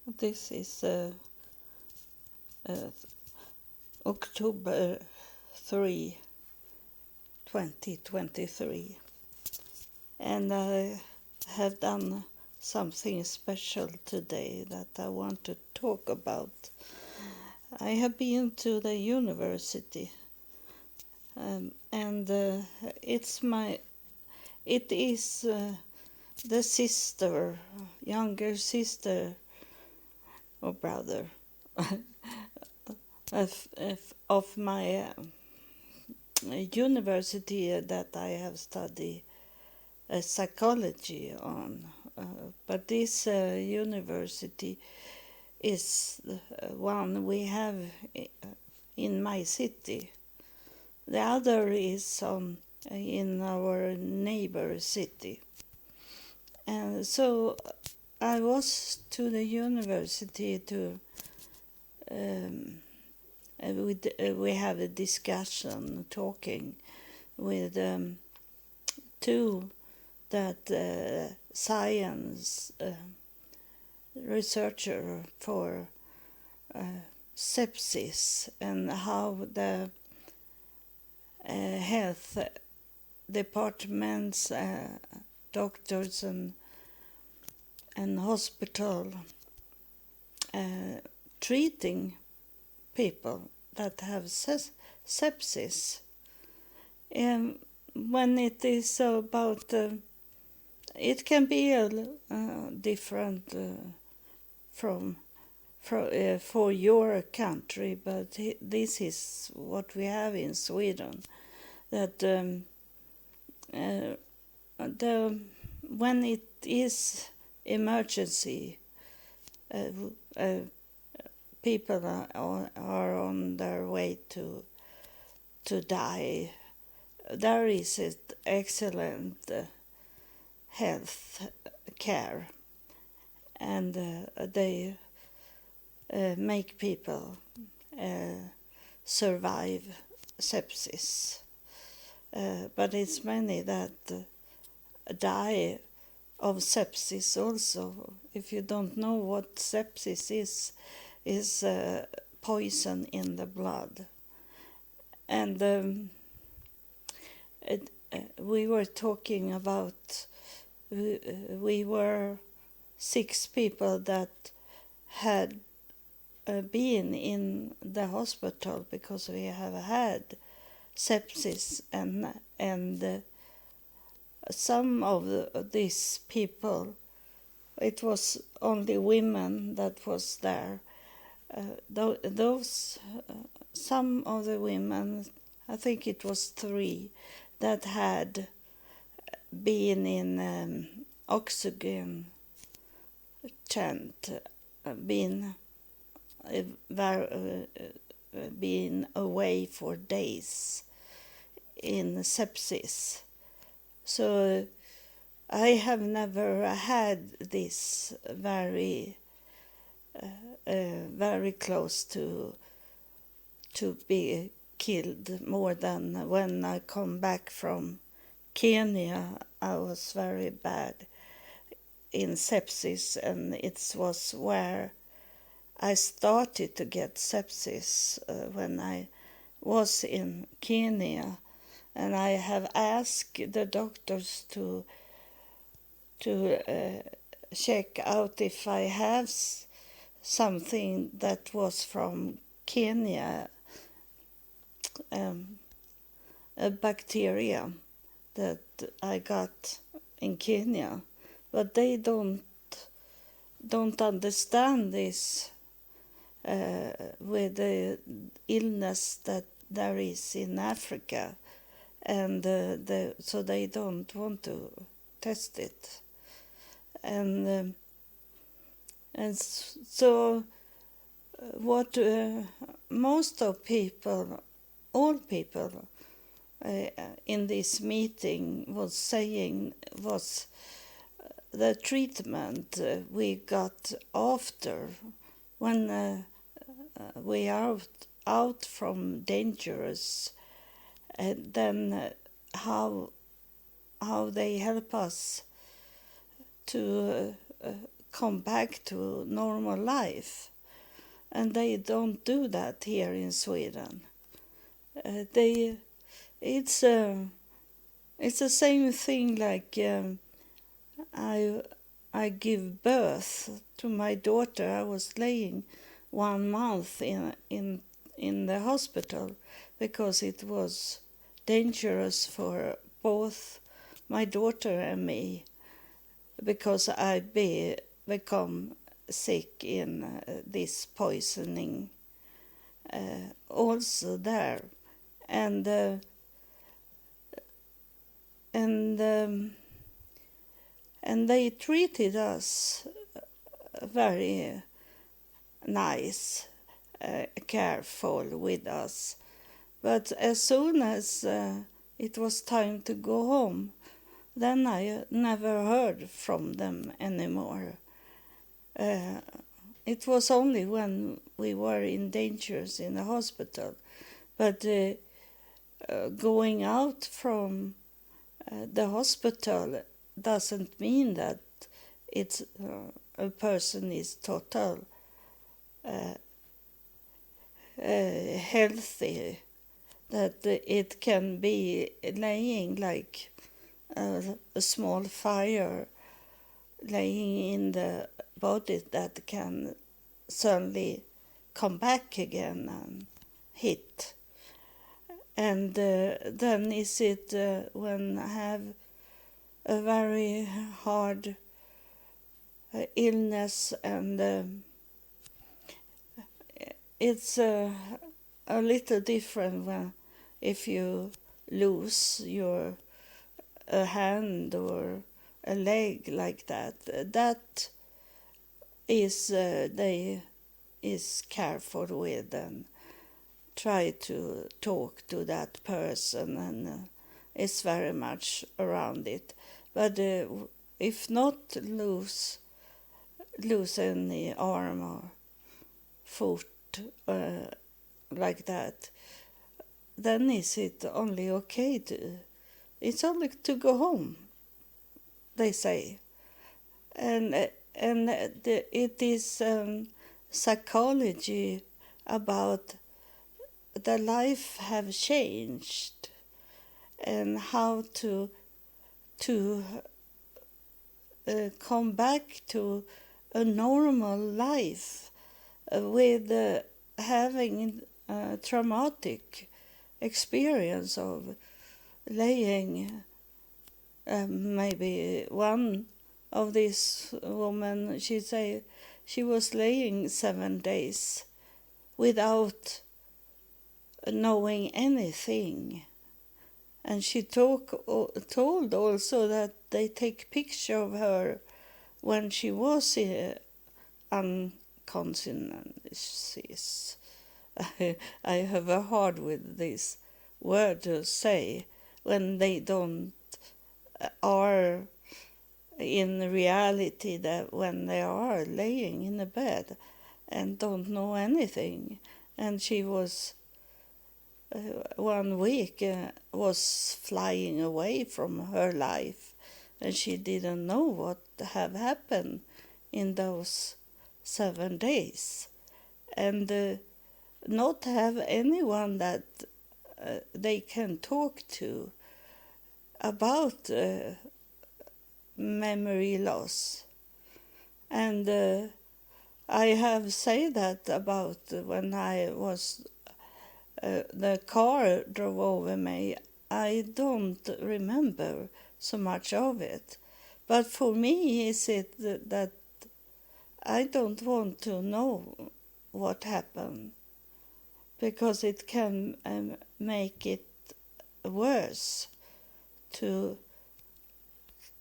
This is uh, October 3, 2023, and I have done something special today that I want to talk about. I have been to the university, and it is the younger sister or brother of my university that I have studied psychology on. But this university is one we have in my city. The other is in our neighbor city. And so I was to the university to we have a discussion talking with two that science researcher for sepsis and how the health departments, doctors and hospital treating people that have sepsis. When it is about, it can be different for your country, but this is what we have in Sweden. That when it is emergency, people are on their way to die. There is excellent health care, and they make people survive sepsis. But it's many that die of sepsis also. If you don't know what sepsis is poison in the blood. And we were talking about, we were 6 people that had been in the hospital because we have had sepsis, and some of these people, it was only women that was there. Some of the women, I think it was 3, that had been in oxygen tent, been away for days in sepsis. So I have never had this very close to be killed, more than when I come back from Kenya. I was very bad in sepsis, and it was where I started to get sepsis when I was in Kenya, and I have asked the doctors to check out if I have something that was from Kenya, a bacteria that I got in Kenya, but they don't understand this with the illness that there is in Africa, and so they don't want to test it, and so what most of people, all people in this meeting was saying was the treatment we got after, when we are out from dangerous, and then how they help us to come back to normal life. And they don't do that here in Sweden. They it's the same thing like I I give birth to my daughter. I was laying 1 month in the hospital because it was dangerous for both my daughter and me, because I become sick in this poisoning also there, and and um, and they treated us very nice, careful with us. But as soon as it was time to go home, then I never heard from them anymore. It was only when we were in dangers in the hospital. But going out from the hospital doesn't mean that it's a person is total healthy, that it can be laying like a small fire laying in the body that can suddenly come back again and hit. And then is it when I have a very hard illness, and it's a little different when if you lose your a hand or a leg like that. That is they is careful with and try to talk to that person, and is very much around it. But if not lose any arm or foot like that, then is it only okay to? It's only to go home, they say, and it is psychology about the life have changed and how to come back to a normal life with having a traumatic experience of laying. Maybe one of these women, she say she was laying 7 days without knowing anything, and she told also that they take picture of her when she was unconscious. I have a hard with this word to say, when they don't are in reality, that when they are laying in a bed and don't know anything. And she was 1 week was flying away from her life, and she didn't know what have happened in those 7 days, and not have anyone that they can talk to about memory loss. And I have said that about when I was the car drove over me. I don't remember so much of it, but for me is it that I don't want to know what happened, because it can make it worse to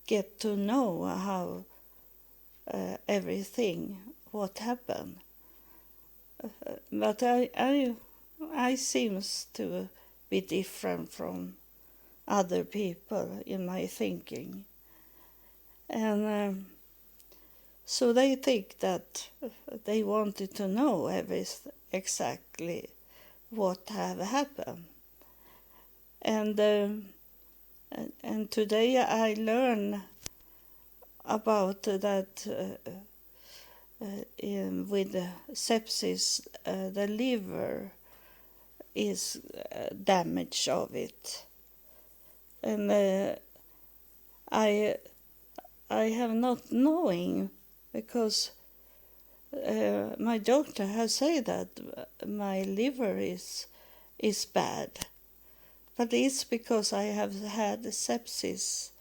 get to know how everything what happened. But I seems to be different from other people in my thinking, and so they think that they wanted to know exactly what have happened. And today I learn about that with sepsis, the liver is damage of it, and I have not knowing because my doctor has said that my liver is bad, but it's because I have had sepsis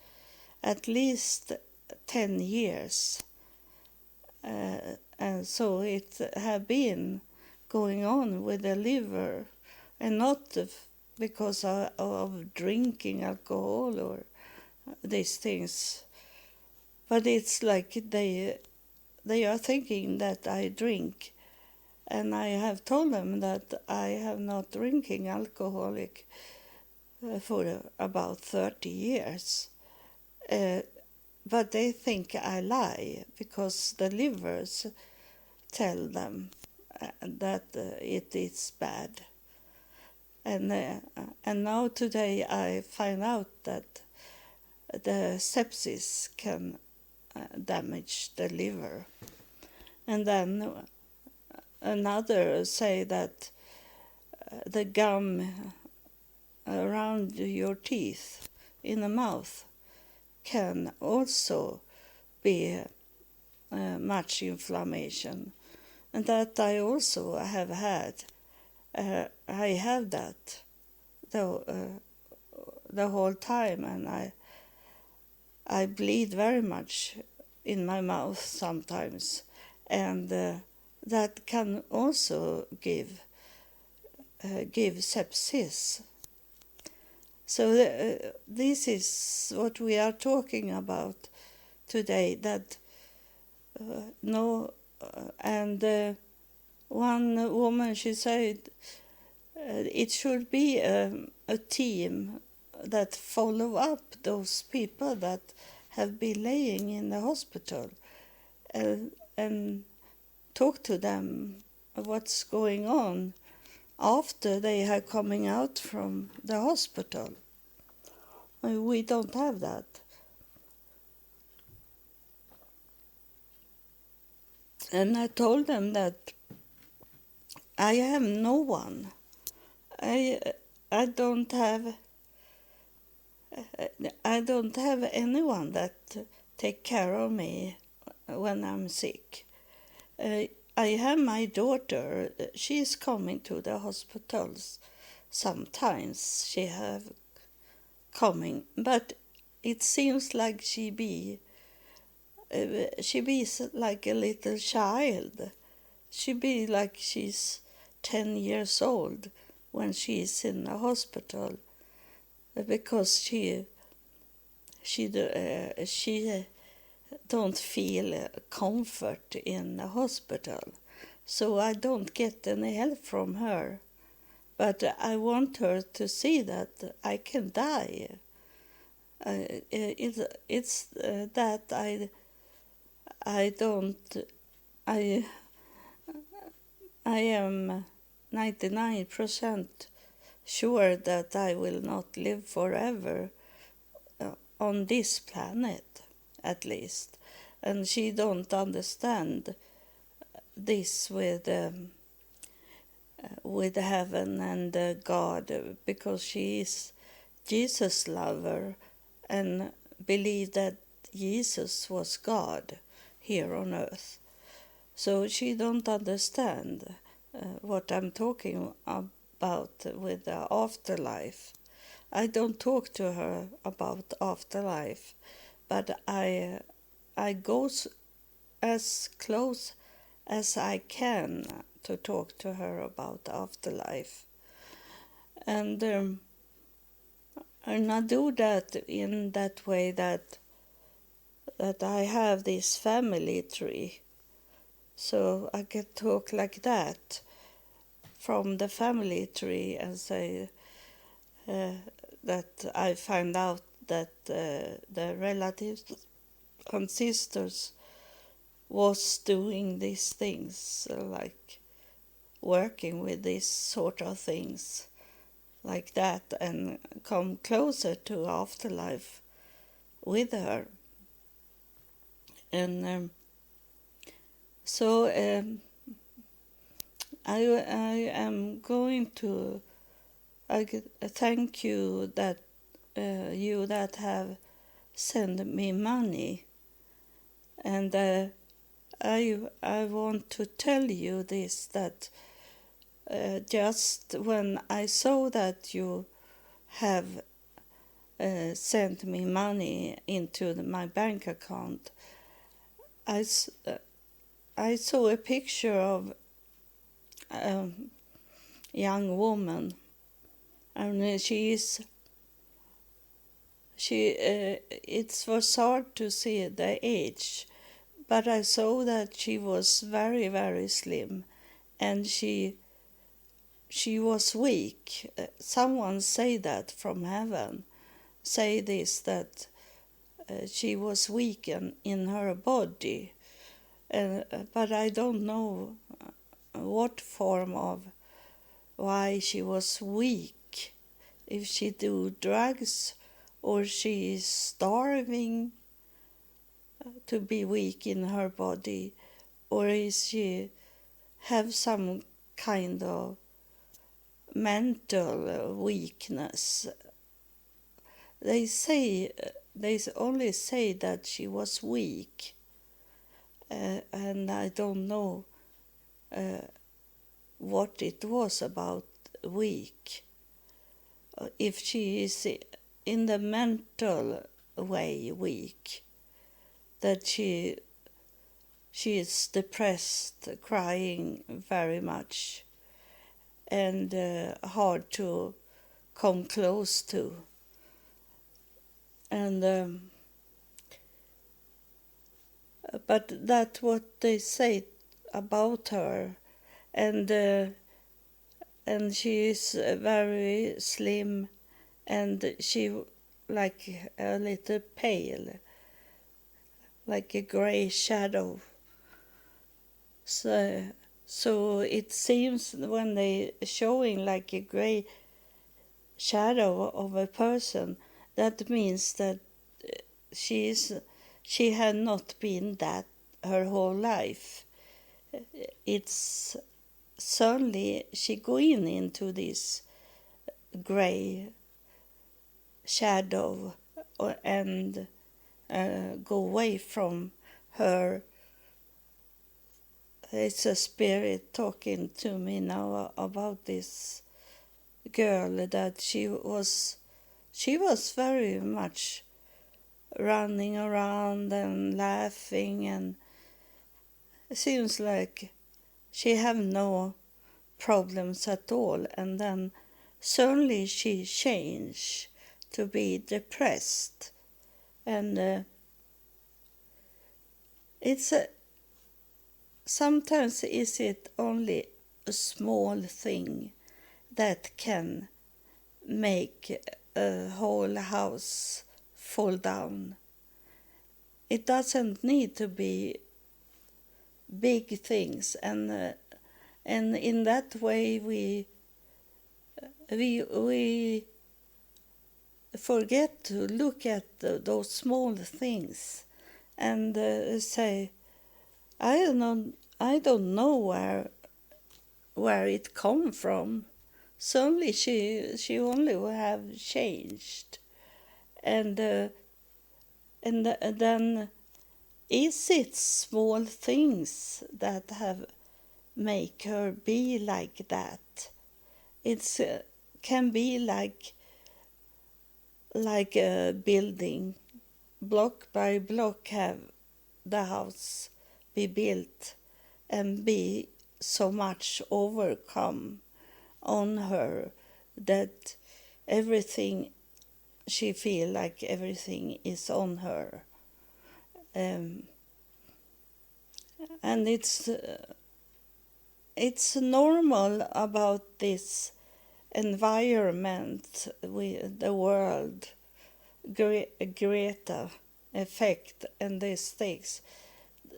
at least 10 years, and so it have been going on with the liver, and not because of drinking alcohol or these things, but it's like they are thinking that I drink, and I have told them that I have not drinking alcoholic for about 30 years. But they think I lie because the livers tell them that it is bad. And now today I find out that the sepsis can damage the liver. And then another say that the gum around your teeth in the mouth can also be much inflammation, and that I also have had. I have that the whole time, and I bleed very much in my mouth sometimes, and that can also give sepsis. So this is what we are talking about today. That and one woman, she said it should be a team that follow up those people that have been laying in the hospital and talk to them what's going on after they are coming out from the hospital. We don't have that. And I told them that I have no one. I don't have anyone that take care of me when I'm sick. I have my daughter. She's coming to the hospitals sometimes. She have coming, but it seems like she be like a little child. She be like she's 10 years old when she's in the hospital, because she don't feel comfort in the hospital. So I don't get any help from her. But I want her to see that I can die. It's that I am 99% sure that I will not live forever on this planet, at least. And she don't understand this with heaven and God, because she is Jesus lover and believe that Jesus was God here on earth. So she don't understand what I'm talking about with the afterlife. I don't talk to her about afterlife, but I go as close as I can to talk to her about afterlife. And I do that in that way that I have this family tree. So I can talk like that from the family tree and say that I find out that the relatives and sisters was doing these things, like working with these sort of things like that, and come closer to afterlife with her. And So I am going to thank you that you that have sent me money, and I want to tell you this, that just when I saw that you have sent me money into my bank account, I saw a picture of a young woman, and it was hard to see the age, but I saw that she was very, very slim, and she was weak. Someone say that from heaven, say this, that she was weak in her body, but I don't know what form of why she was weak, if she do drugs or she is starving to be weak in her body, or is she have some kind of mental weakness. They only say that she was weak, and I don't know what it was about weak. If she is in the mental way weak, that she is depressed, crying very much, and hard to come close to. And but that's what they say about her, and she is very slim, and she like a little pale, like a gray shadow. So it seems when they showing like a gray shadow of a person, that means that she had not been that her whole life. It's suddenly she going into this gray shadow, and go away from her. It's a spirit talking to me now about this girl, that she was very much running around and laughing, and it seems like she have no problems at all, and then suddenly she changed to be depressed, and it's sometimes is it only a small thing that can make a whole house fall down. It doesn't need to be big things, and in that way we forget to look at those small things, and say, I don't know where it come from. Suddenly she only have changed, and then is it small things that have make her be like that? It's can be like a building, block by block, have the house be built and be so much overcome on her that everything, she feel like everything is on her, and it's normal about this environment with the world, Greta effect, and these things.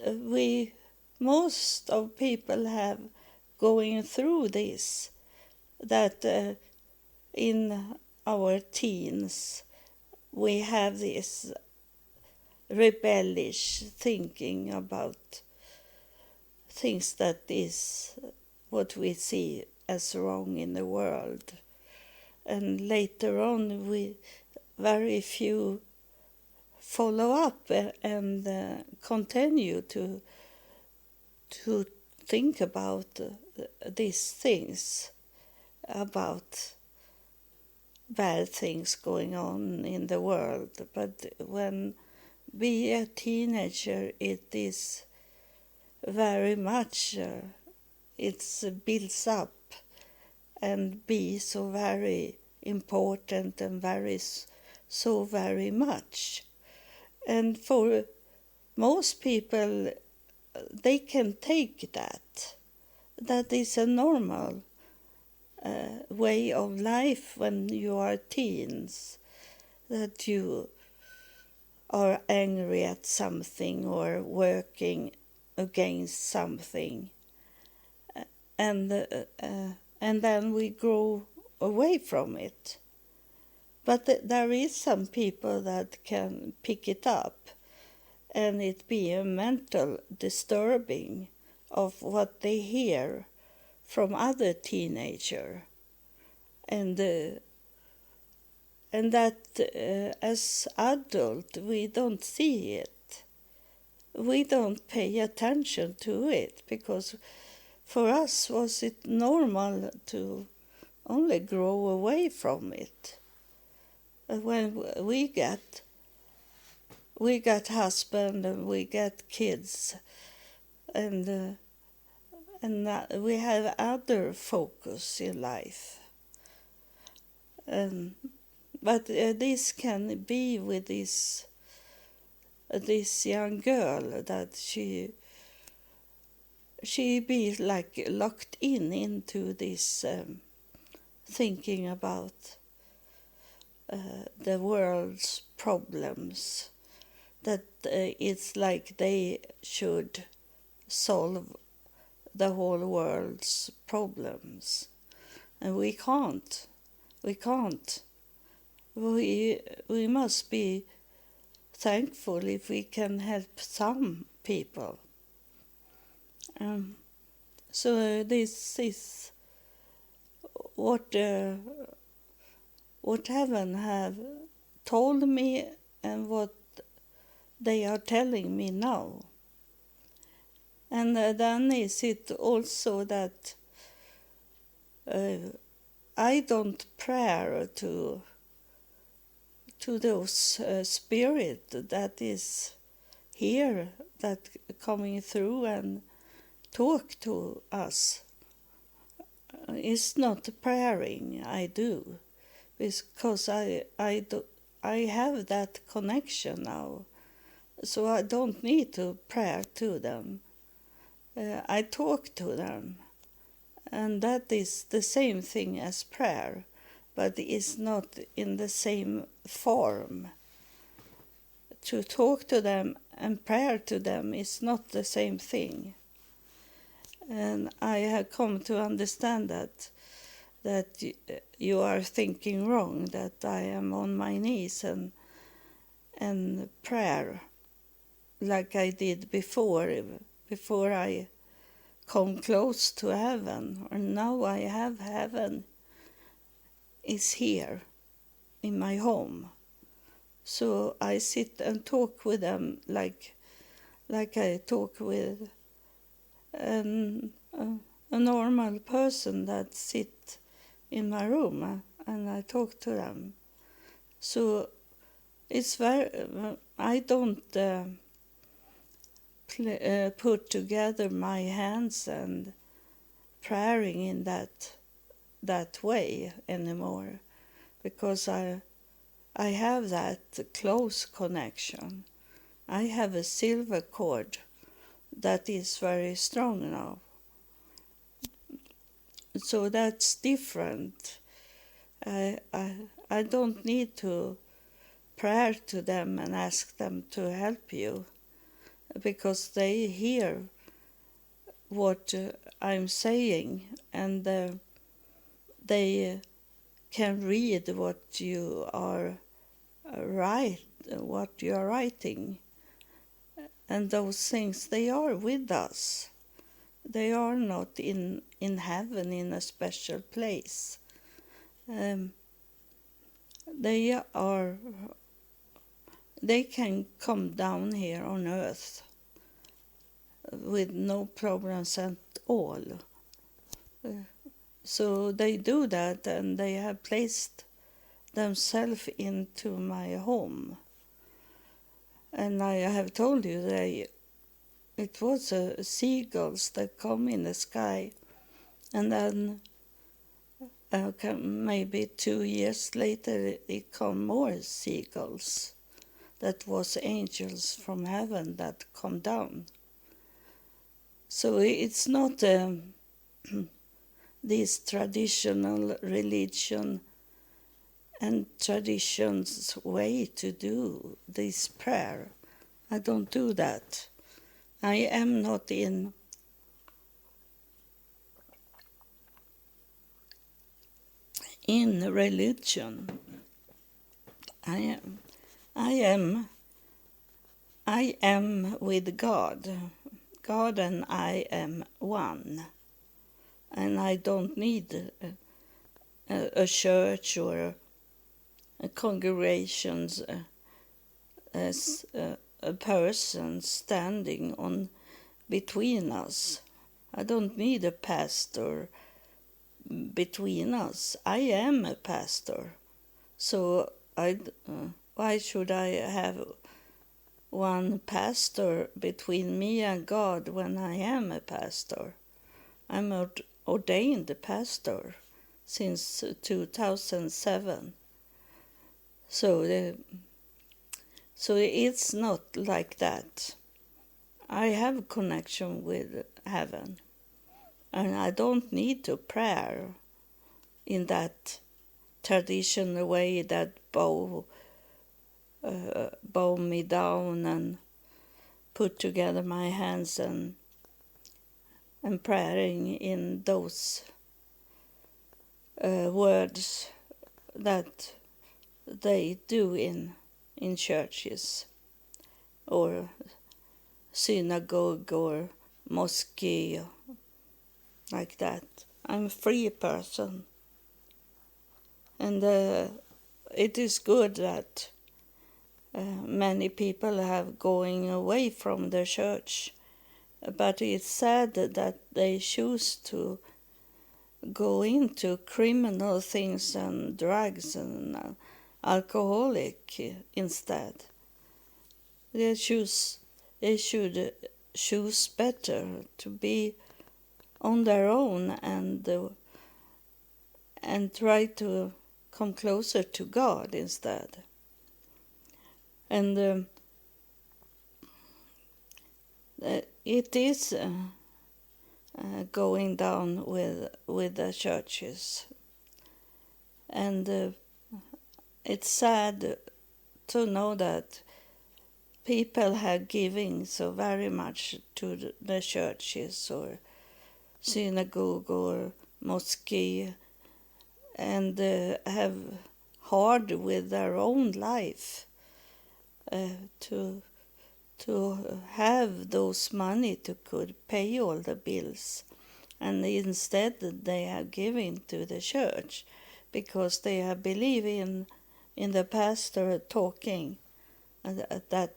We most of people have going through this, that in our teens we have this rebellious thinking about things that is what we see as wrong in the world. And later on, very few follow up and continue to think about these things, about bad things going on in the world. But when be a teenager, it is very much, it builds up and be so very important and so very much. And for most people, they can take that. That is a normal way of life when you are teens, that you are angry at something or working against something, and then we grow away from it. But there is some people that can pick it up, and it be a mental disturbing of what they hear from other teenager, and that as adult we don't see it. We don't pay attention to it, because for us was it normal to only grow away from it. When we get husband and we get kids, and we have other focus in life. But this can be with this young girl, that she be like locked into this thinking about the world's problems, that it's like they should solve the whole world's problems, and we can't. We must be thankful if we can help some people. So this is what heaven have told me, and what they are telling me now. And then is it also that I don't pray to those spirit that is here, that coming through and talk to us. It's not praying I do, because I have that connection now, so I don't need to pray to them. I talk to them, and that is the same thing as prayer, but it's not in the same form. To talk to them and pray to them is not the same thing. And I have come to understand that you are thinking wrong, that I am on my knees and prayer like I did before I come close to heaven. And now I have heaven is here in my home. So I sit and talk with them like I talk with a normal person that sit in my room, and I talk to them. So it's very, I don't put together my hands and praying in that way anymore, because I have that close connection. I have a silver cord that is very strong now. So that's different. I don't need to pray to them and ask them to help you, because they hear what I'm saying, and they can read what you are writing, and those things, they are with us. they are not in heaven in a special place. They are. They can come down here on earth with no problems at all. So they do that, and they have placed themselves into my home. And I have told you it was seagulls that come in the sky, and then maybe 2 years later it come more seagulls. That was angels from heaven that come down. So it's not this traditional religion and traditions way to do this prayer. I don't do that. I am not in religion. I am with God. God and I am one. And I don't need a church or a congregation as a person standing on between us. I don't need a pastor between us. I am a pastor. So why should I have one pastor between me and God when I am a pastor? I'm an ordained pastor since 2007. So it's not like that. I have a connection with heaven, and I don't need to pray in that traditional way that bow me down and put together my hands and praying in those words that they do in churches or synagogue or mosque like that. I'm a free person, and it is good that many people have going away from the church, but it's sad that they choose to go into criminal things and drugs and alcoholic instead. They should choose better to be on their own and try to come closer to God instead. And it is going down with the churches, and it's sad to know that people have giving so very much to the churches or synagogue or mosque, and have hard with their own life to have those money to could pay all the bills, and instead they have given to the church because they have believed in the pastor talking that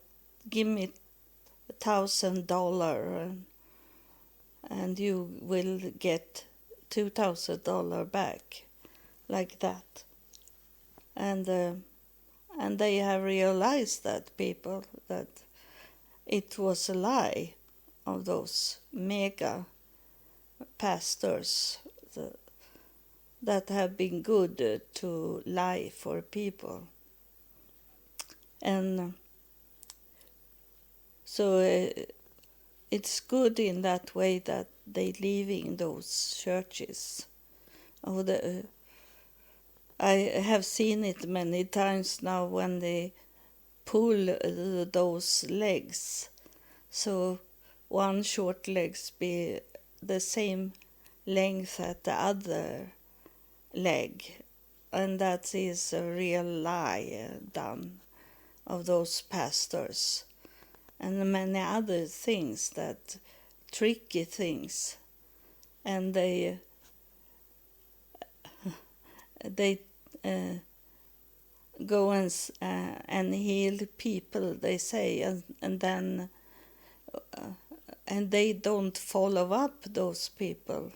give me $1,000 and you will get $2,000 back, like that. And they have realized that people that it was a lie of those mega pastors that have been good to lie for people. And so it's good in that way that they live in those churches. I have seen it many times now when they pull those legs, so one short legs be the same length as the other leg, and that is a real lie done of those pastors, and many other things that tricky things, and they go and heal people, they say, and then and they don't follow up those people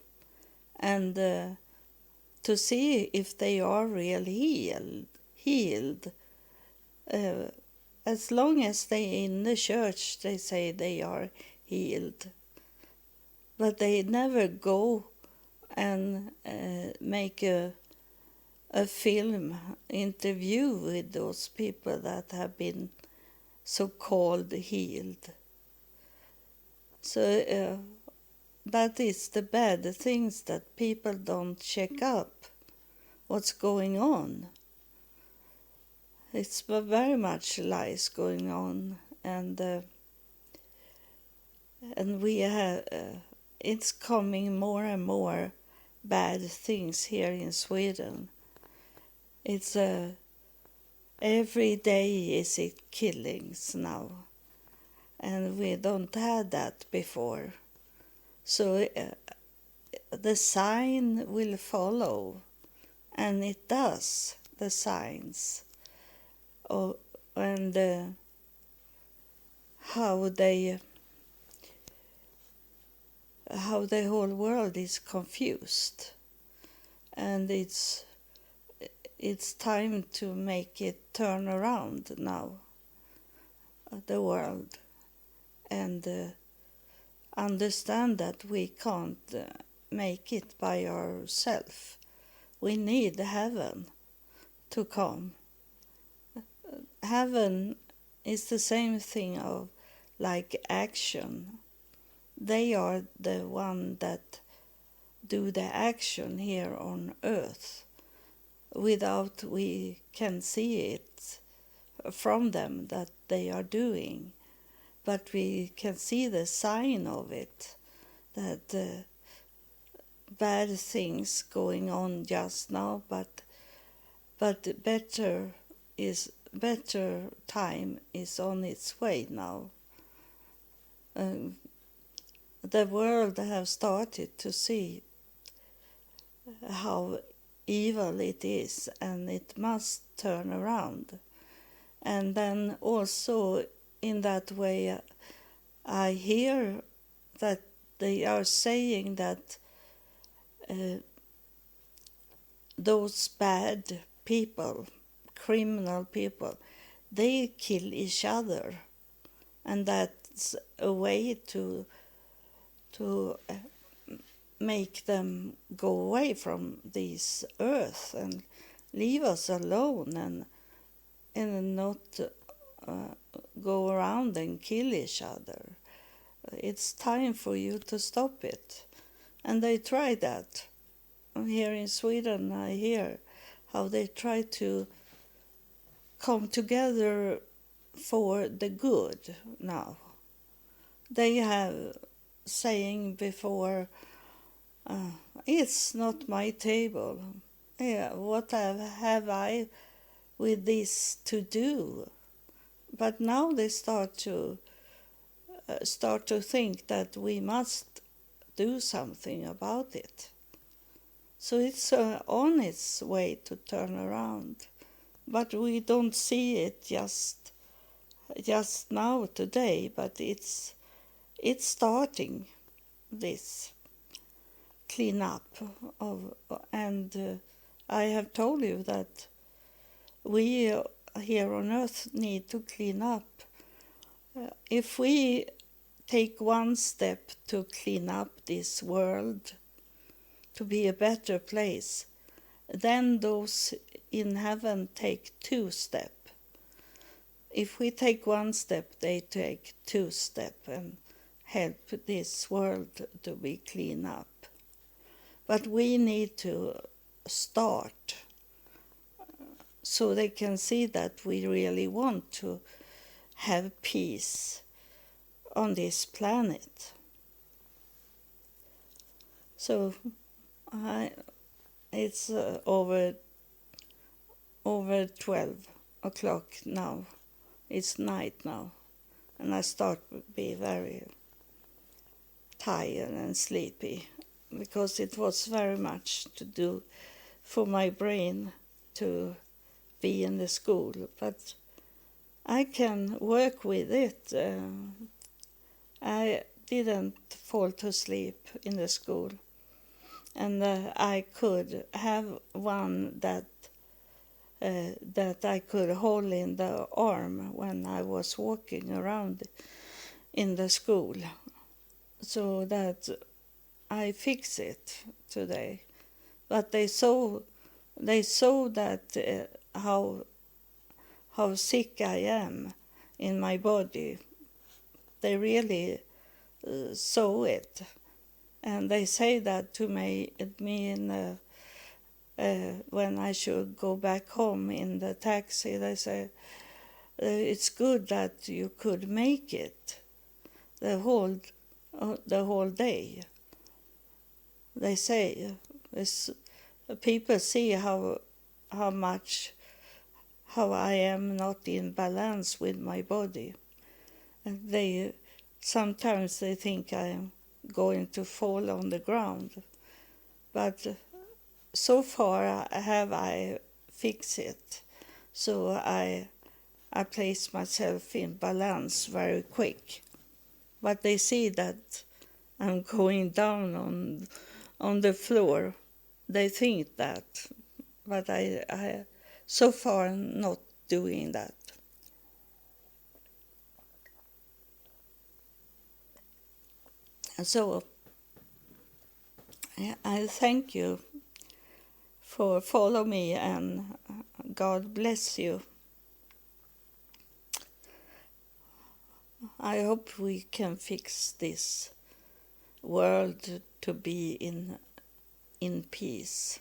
and to see if they are really healed. As long as they in the church, they say they are healed, but they never go and make a film interview with those people that have been so-called healed. So that is the bad things, that people don't check up what's going on. It's very much lies going on, and we have it's coming more and more bad things here in Sweden. It's every day is it killings now, and we don't have that before. So the sign will follow, and it does, the signs. And how the whole world is confused, and it's time to make it turn around now, the world, and understand that we can't make it by ourselves. We need heaven to come. Heaven is the same thing of like action. They are the one that do the action here on earth. Without we can see it from them that they are doing, but we can see the sign of it, that bad things going on just now, but better time is on its way now. The world have started to see how evil it is, and it must turn around. And then also in that way I hear that they are saying that those bad people, criminal people, they kill each other, and that's a way to make them go away from this earth and leave us alone, and not go around and kill each other. It's time for you to stop it. And they try that. Here in Sweden I hear how they try to come together for the good now. They have saying before, it's not my table. Yeah, what have I with this to do? But now they start to think that we must do something about it. So it's on its way to turn around, but we don't see it just now today. But it's starting this clean up of, and I have told you that we here on earth need to clean up. If we take one step to clean up this world to be a better place, then those in heaven take 2 steps. If we take 1 step, they take 2 steps and help this world to be clean up. But we need to start so they can see that we really want to have peace on this planet. So it's over 12 o'clock now. It's night now, and I start to be very tired and sleepy, because it was very much to do for my brain to be in the school. But I can work with it. I didn't fall to sleep in the school, and I could have one that I could hold in the arm when I was walking around in the school, so that I fix it today. But they saw that how sick I am in my body. They really saw it, and they say that to me in when I should go back home in the taxi. They say, it's good that you could make it the whole day. They say people see how I am not in balance with my body, and sometimes they think I am going to fall on the ground, but so far I fixed it, so I place myself in balance very quick. But they see that I'm going down on the floor. They think that, but I so far not doing that. So I thank you for follow me, and God bless you. I hope we can fix this world to be in peace.